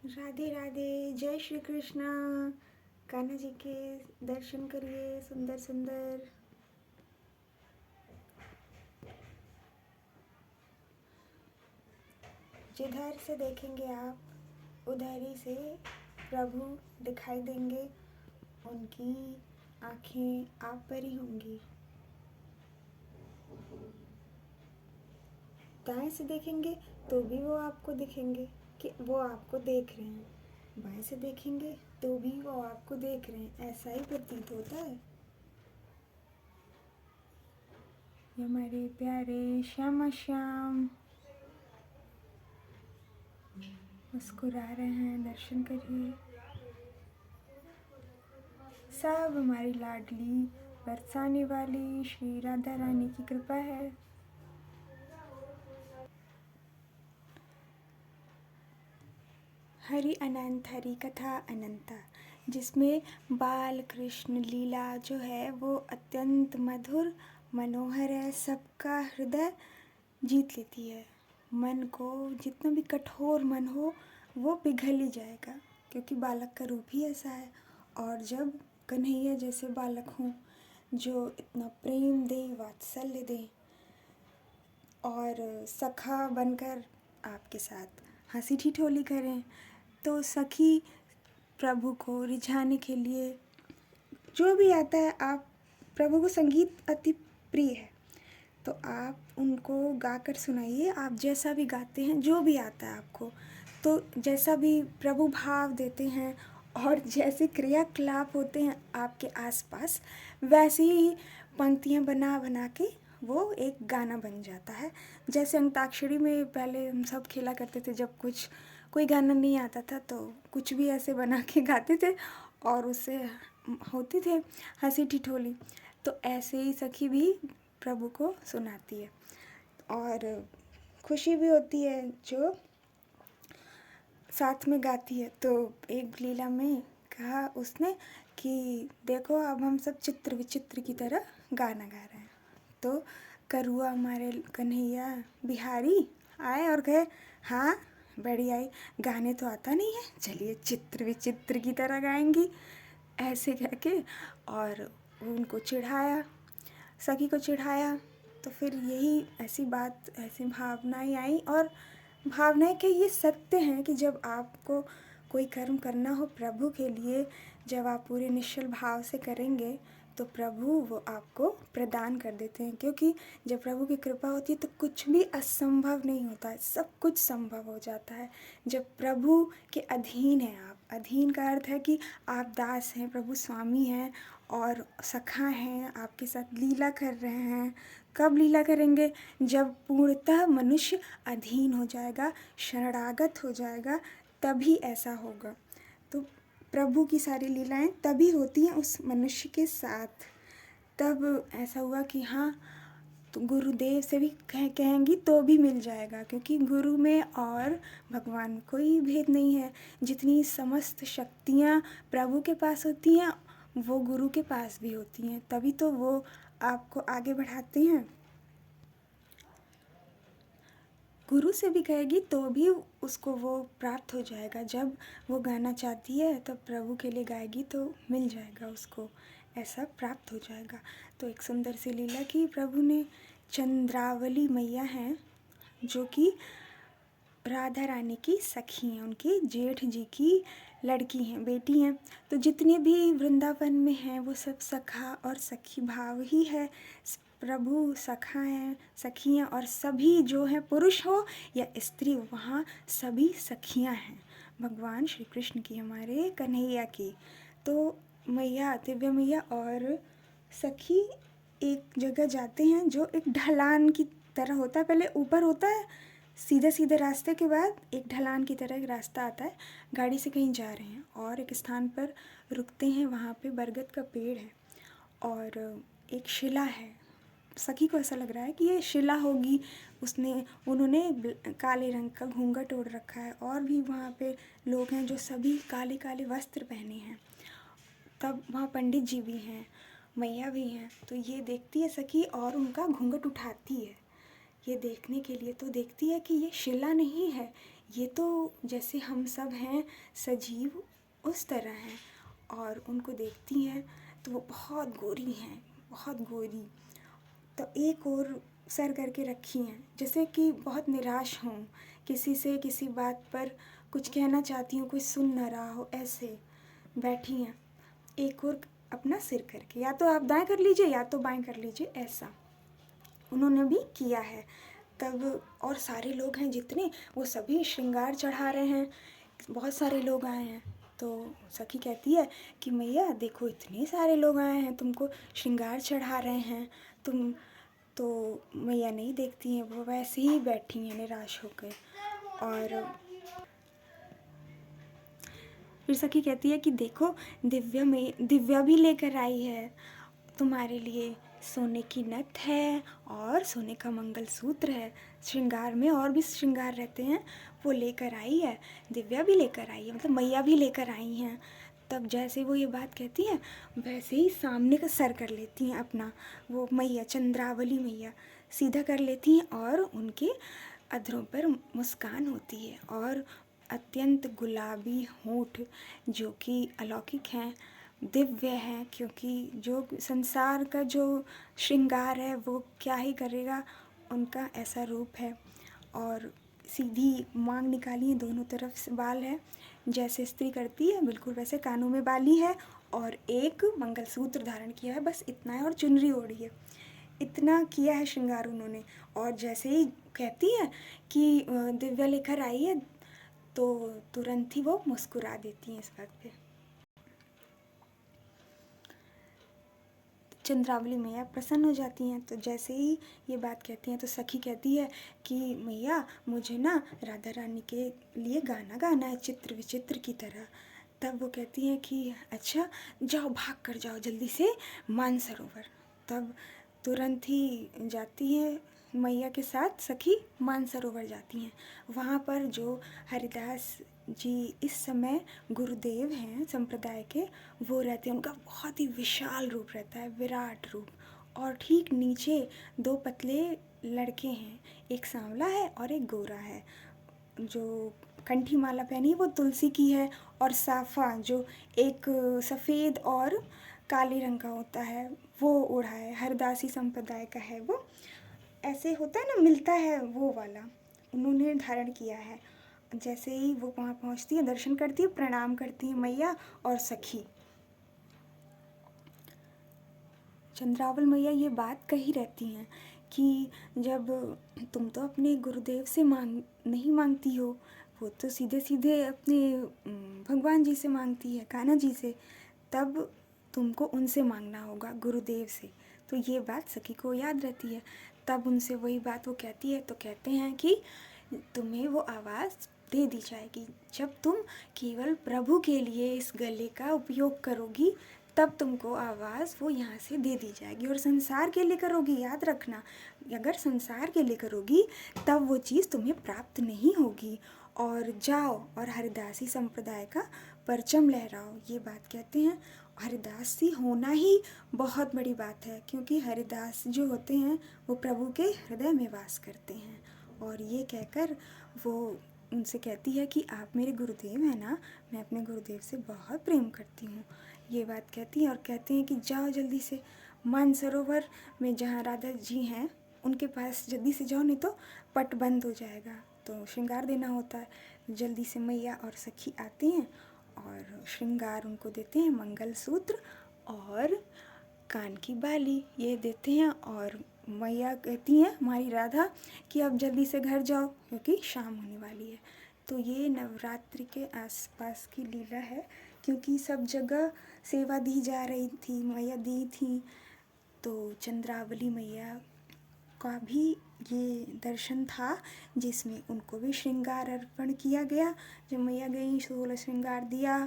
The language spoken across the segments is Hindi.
राधे राधे। जय श्री कृष्णा। कान्हा जी के दर्शन करिए, सुंदर सुंदर। जिधर से देखेंगे आप उधर ही से प्रभु दिखाई देंगे। उनकी आंखें आप पर ही होंगी। दाएं से देखेंगे तो भी वो आपको दिखेंगे कि वो आपको देख रहे हैं। बाएं से देखेंगे तो भी वो आपको देख रहे हैं। ऐसा ही प्रतीत होता है। ये हमारे प्यारे श्यामा श्याम मुस्कुरा रहे हैं। दर्शन करिए। सब हमारी लाडली बरसाने वाली श्री राधा रानी की कृपा है। हरि अनंत, हरि कथा अनंता, जिसमें बाल कृष्ण लीला जो है वो अत्यंत मधुर मनोहर है। सबका हृदय जीत लेती है। मन को, जितना भी कठोर मन हो वो पिघल ही जाएगा, क्योंकि बालक का रूप ही ऐसा है। और जब कन्हैया जैसे बालक हों जो इतना प्रेम दे, वात्सल्य दे और सखा बनकर आपके साथ हंसी ठिठोली करें, तो सखी प्रभु को रिझाने के लिए जो भी आता है, आप प्रभु को संगीत अति प्रिय है तो आप उनको गाकर सुनाइए। आप जैसा भी गाते हैं, जो भी आता है आपको, तो जैसा भी प्रभु भाव देते हैं और जैसे क्रियाकलाप होते हैं आपके आसपास, वैसे ही पंक्तियाँ बना बना के वो एक गाना बन जाता है। जैसे अंताक्षरी में पहले हम सब खेला करते थे, जब कोई गाना नहीं आता था तो कुछ भी ऐसे बना के गाते थे और उससे होती थे हंसी ठिठोली। तो ऐसे ही सखी भी प्रभु को सुनाती है और खुशी भी होती है जो साथ में गाती है। तो एक लीला में कहा उसने कि देखो अब हम सब चित्र विचित्र की तरह गाना गा रहे हैं। तो करुआ हमारे कन्हैया बिहारी आए और कहे, हाँ बढ़िया ही, गाने तो आता नहीं है, चलिए चित्र विचित्र की तरह गाएंगी, ऐसे कह के। और उनको चिढ़ाया, सखी को चिढ़ाया। तो फिर यही ऐसी बात, ऐसी भावनाएं आई। और भावनाएं के ये सत्य हैं कि जब आपको कोई कर्म करना हो प्रभु के लिए, जब आप पूरे निश्चल भाव से करेंगे तो प्रभु वो आपको प्रदान कर देते हैं। क्योंकि जब प्रभु की कृपा होती है तो कुछ भी असंभव नहीं होता है, सब कुछ संभव हो जाता है। जब प्रभु के अधीन हैं आप, अधीन का अर्थ है कि आप दास हैं, प्रभु स्वामी हैं और सखा हैं, आपके साथ लीला कर रहे हैं। कब लीला करेंगे? जब पूर्णतः मनुष्य अधीन हो जाएगा, शरणागत हो जाएगा, तभी ऐसा होगा। तो प्रभु की सारी लीलाएं तभी होती हैं उस मनुष्य के साथ। तब ऐसा हुआ कि हाँ, तो गुरुदेव से भी कहेंगी तो भी मिल जाएगा, क्योंकि गुरु में और भगवान में कोई भेद नहीं है। जितनी समस्त शक्तियाँ प्रभु के पास होती हैं वो गुरु के पास भी होती हैं, तभी तो वो आपको आगे बढ़ाते हैं। गुरु से भी कहेगी तो भी उसको वो प्राप्त हो जाएगा। जब वो गाना चाहती है तो प्रभु के लिए गाएगी तो मिल जाएगा उसको, ऐसा प्राप्त हो जाएगा। तो एक सुंदर सी लीला की प्रभु ने। चंद्रावली मैया हैं जो कि राधा रानी की सखी हैं, उनकी जेठ जी की लड़की हैं, बेटी हैं। तो जितने भी वृंदावन में हैं वो सब सखा और सखी भाव ही है। प्रभु सखा हैं, सखी हैं, और सभी जो हैं, पुरुष हो या स्त्री, वहाँ सभी सखियाँ हैं भगवान श्री कृष्ण की, हमारे कन्हैया की। तो मैया, दिव्य मैया और सखी एक जगह जाते हैं जो एक ढलान की तरह होता है। पहले ऊपर होता है, सीधे सीधे रास्ते के बाद एक ढलान की तरह एक रास्ता आता है। गाड़ी से कहीं जा रहे हैं और एक स्थान पर रुकते हैं, वहाँ पे बरगद का पेड़ है और एक शिला है। सखी को ऐसा लग रहा है कि ये शिला होगी। उन्होंने काले रंग का घूंघट ओढ़ रखा है और भी वहाँ पे लोग हैं जो सभी काले काले वस्त्र पहने हैं। तब वहाँ पंडित जी भी हैं, मैया भी हैं। तो ये देखती है सखी और उनका घूंघट उठाती है ये देखने के लिए। तो देखती है कि ये शिला नहीं है, ये तो जैसे हम सब हैं सजीव उस तरह हैं, और उनको देखती हैं तो वो बहुत गोरी हैं, बहुत गोरी। तो एक और सर करके रखी हैं, जैसे कि बहुत निराश हों, किसी से किसी बात पर कुछ कहना चाहती हूँ, कोई सुन ना रहा हो, ऐसे बैठी हैं। एक और अपना सिर करके, या तो आप दाएं कर लीजिए या तो बाएं कर लीजिए, ऐसा उन्होंने भी किया है। तब और सारे लोग हैं जितने, वो सभी श्रृंगार चढ़ा रहे हैं, बहुत सारे लोग आए हैं। तो सखी कहती है कि मैया देखो इतने सारे लोग आए हैं, तुमको श्रृंगार चढ़ा रहे हैं, तुम तो मैया नहीं देखती हैं, वो वैसे ही बैठी हैं निराश होकर। और फिर सखी कहती है कि देखो दिव्या भी लेकर आई है तुम्हारे लिए, सोने की नथ है और सोने का मंगलसूत्र है, श्रृंगार में और भी श्रृंगार रहते हैं, वो लेकर आई है, दिव्या भी लेकर आई है, मतलब मैया भी लेकर आई हैं। तब जैसे वो ये बात कहती हैं वैसे ही सामने का सर कर लेती हैं अपना, वो मैया चंद्रावली मैया सीधा कर लेती हैं, और उनके अधरों पर मुस्कान होती है, और अत्यंत गुलाबी होंठ जो कि अलौकिक हैं, दिव्य हैं, क्योंकि जो संसार का जो श्रृंगार है वो क्या ही करेगा, उनका ऐसा रूप है। और सीधी मांग निकाली है, दोनों तरफ से बाल है, जैसे स्त्री करती है बिल्कुल वैसे, कानों में बाली है और एक मंगलसूत्र धारण किया है, बस इतना है, और चुनरी ओढ़ी है, इतना किया है श्रृंगार उन्होंने। और जैसे ही कहती है कि दिव्या लेकर आई है, तो तुरंत ही वो मुस्कुरा देती हैं इस बात पे। चंद्रावली मैया प्रसन्न हो जाती हैं। तो जैसे ही ये बात कहती हैं तो सखी कहती है कि मैया मुझे ना राधा रानी के लिए गाना गाना है, चित्र विचित्र की तरह। तब वो कहती हैं कि अच्छा जाओ, भाग कर जाओ जल्दी से मानसरोवर। तब तुरंत ही जाती हैं मैया के साथ सखी, मानसरोवर जाती हैं। वहाँ पर जो हरिदास जी इस समय गुरुदेव हैं संप्रदाय के, वो रहते हैं, उनका बहुत ही विशाल रूप रहता है, विराट रूप। और ठीक नीचे दो पतले लड़के हैं, एक सांवला है और एक गोरा है। जो कंठी माला पहनी है वो तुलसी की है, और साफा जो एक सफ़ेद और काले रंग का होता है वो ओढ़ा है, हरदासी संप्रदाय का है वो, ऐसे होता है ना, मिलता है वो वाला, उन्होंने धारण किया है। जैसे ही वो वहाँ पहुँचती है, दर्शन करती है, प्रणाम करती है मैया और सखी। चंद्रावल मैया ये बात कही रहती हैं कि जब तुम तो अपने गुरुदेव से नहीं मांगती हो, वो तो सीधे सीधे अपने भगवान जी से मांगती है, कान्हा जी से, तब तुमको उनसे मांगना होगा, गुरुदेव से। तो ये बात सखी को याद रहती है। तब उनसे वही बात वो कहती है, तो कहते हैं कि तुम्हें वो आवाज़ दे दी जाएगी जब तुम केवल प्रभु के लिए इस गले का उपयोग करोगी, तब तुमको आवाज़ वो यहाँ से दे दी जाएगी। और संसार के लिए करोगी, याद रखना, अगर संसार के लिए करोगी तब वो चीज़ तुम्हें प्राप्त नहीं होगी। और जाओ और हरिदासी संप्रदाय का परचम लहराओ, ये बात कहते हैं। हरिदासी होना ही बहुत बड़ी बात है, क्योंकि हरिदास जो होते हैं वो प्रभु के हृदय में वास करते हैं। और ये कहकर वो उनसे कहती है कि आप मेरे गुरुदेव हैं ना, मैं अपने गुरुदेव से बहुत प्रेम करती हूँ, ये बात कहती हैं। और कहते हैं कि जाओ जल्दी से मानसरोवर में जहाँ राधा जी हैं उनके पास जल्दी से जाओ, नहीं तो पट बंद हो जाएगा, तो श्रृंगार देना होता है। जल्दी से मैया और सखी आती हैं और श्रृंगार उनको देते हैं, मंगलसूत्र और कान की बाली ये देते हैं। और मैया कहती हैं हमारी राधा कि अब जल्दी से घर जाओ क्योंकि शाम होने वाली है। तो ये नवरात्रि के आसपास की लीला है, क्योंकि सब जगह सेवा दी जा रही थी, मैया दी थी, तो चंद्रावली मैया का भी ये दर्शन था जिसमें उनको भी श्रृंगार अर्पण किया गया। जब मैया गई 16 श्रृंगार दिया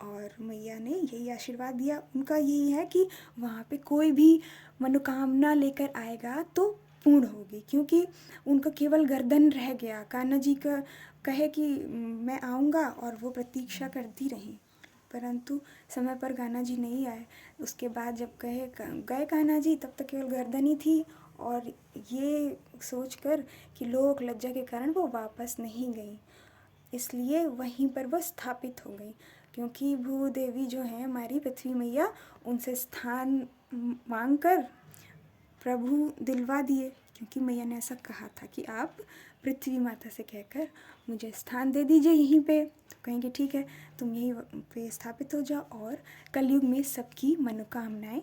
और मैया ने यही आशीर्वाद दिया। उनका यही है कि वहाँ पे कोई भी मनोकामना लेकर आएगा तो पूर्ण होगी, क्योंकि उनका केवल गर्दन रह गया। कान्हा जी का कहे कि मैं आऊँगा, और वो प्रतीक्षा करती रहीं, परंतु समय पर कान्हा जी नहीं आए। उसके बाद जब गए कान्हा जी, तब तक केवल गर्दन ही थी, और ये सोचकर कि लोक लज्जा के कारण वो वापस नहीं गई। इसलिए वहीं पर वो स्थापित हो गई, क्योंकि भूदेवी जो है हमारी पृथ्वी मैया, उनसे स्थान मांग कर प्रभु दिलवा दिए, क्योंकि मैया ने ऐसा कहा था कि आप पृथ्वी माता से कहकर मुझे स्थान दे दीजिए यहीं पे। तो कहेंगे ठीक है, तुम यहीं पे स्थापित हो जाओ और कलयुग में सबकी मनोकामनाएं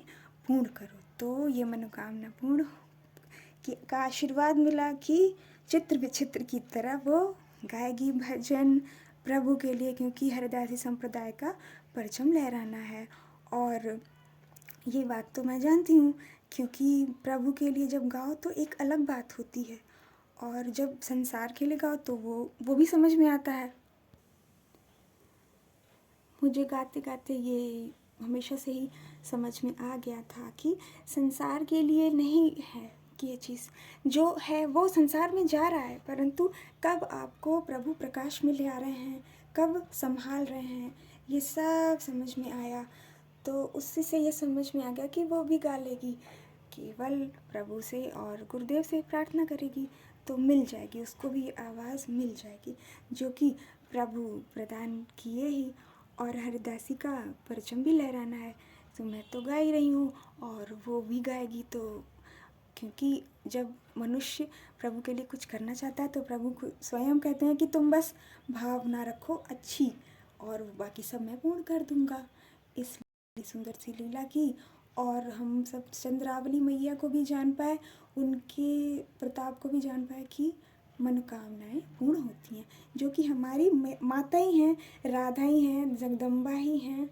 पूर्ण करो। तो ये मनोकामना पूर्ण का आशीर्वाद मिला कि चित्र विचित्र की तरह वो गाएगी भजन प्रभु के लिए, क्योंकि हरिदासी संप्रदाय का परचम लहराना है। और ये बात तो मैं जानती हूँ, क्योंकि प्रभु के लिए जब गाओ तो एक अलग बात होती है, और जब संसार के लिए गाओ तो वो भी समझ में आता है। मुझे गाते गाते ये हमेशा से ही समझ में आ गया था कि संसार के लिए नहीं है कि ये चीज़ जो है वो संसार में जा रहा है, परंतु कब आपको प्रभु प्रकाश में ले आ रहे हैं, कब संभाल रहे हैं, ये सब समझ में आया। तो उससे से ये समझ में आ गया कि वो भी गा लेगी, केवल प्रभु से और गुरुदेव से प्रार्थना करेगी तो मिल जाएगी, उसको भी आवाज़ मिल जाएगी जो कि प्रभु प्रदान किए ही। और हरिदासी का परचम भी लहराना है, तो मैं तो गा ही रही हूँ और वो भी गाएगी। तो क्योंकि जब मनुष्य प्रभु के लिए कुछ करना चाहता है तो प्रभु स्वयं कहते हैं कि तुम बस भावना रखो अच्छी, और बाकी सब मैं पूर्ण कर दूंगा। इसलिए सुंदर सी लीला की, और हम सब चंद्रावली मैया को भी जान पाए, उनके प्रताप को भी जान पाए कि मनोकामनाएं पूर्ण होती हैं, जो कि हमारी माता ही हैं, राधा ही हैं, जगदम्बा ही हैं।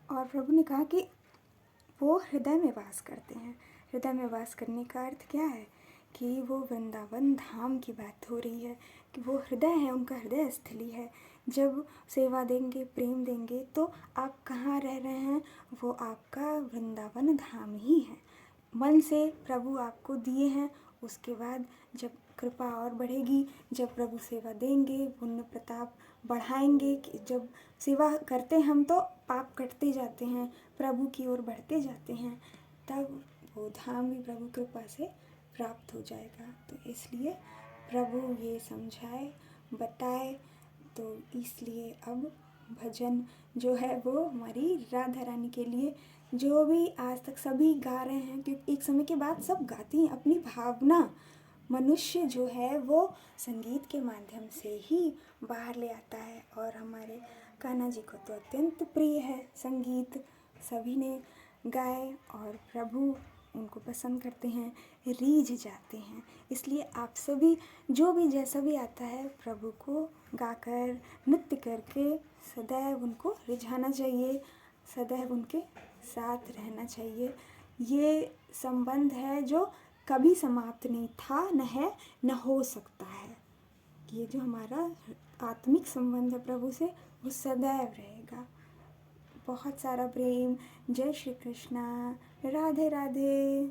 और प्रभु ने कहा कि वो हृदय में वास करते हैं। हृदय में वास करने का अर्थ क्या है कि वो वृंदावन धाम की बात हो रही है, कि वो हृदय है, उनका हृदय स्थली है। जब सेवा देंगे, प्रेम देंगे, तो आप कहाँ रह रहे हैं, वो आपका वृंदावन धाम ही है। मन से प्रभु आपको दिए हैं, उसके बाद जब कृपा और बढ़ेगी, जब प्रभु सेवा देंगे, पुण्य प्रताप बढ़ाएंगे, कि जब सेवा करते हम तो पाप कटते जाते हैं, प्रभु की ओर बढ़ते जाते हैं, तब वो धाम भी प्रभु कृपा से प्राप्त हो जाएगा। तो इसलिए प्रभु ये समझाए, बताए, तो इसलिए अब भजन जो है वो हमारी राधा रानी के लिए, जो भी आज तक सभी गा रहे हैं, क्योंकि एक समय के बाद सब गाती हैं अपनी भावना। मनुष्य जो है वो संगीत के माध्यम से ही बाहर ले आता है, और हमारे कान्हा जी को तो अत्यंत प्रिय है संगीत, सभी ने गाए और प्रभु उनको पसंद करते हैं, रीझ जाते हैं। इसलिए आप सभी जो भी जैसा भी आता है, प्रभु को गाकर नृत्य करके सदैव उनको रिझाना चाहिए, सदैव उनके साथ रहना चाहिए। ये संबंध है जो कभी समाप्त नहीं था, न है, न हो सकता है। ये जो हमारा आत्मिक संबंध है प्रभु से, वो सदैव रहेगा। बहुत सारा प्रेम। जय श्री कृष्णा। राधे राधे।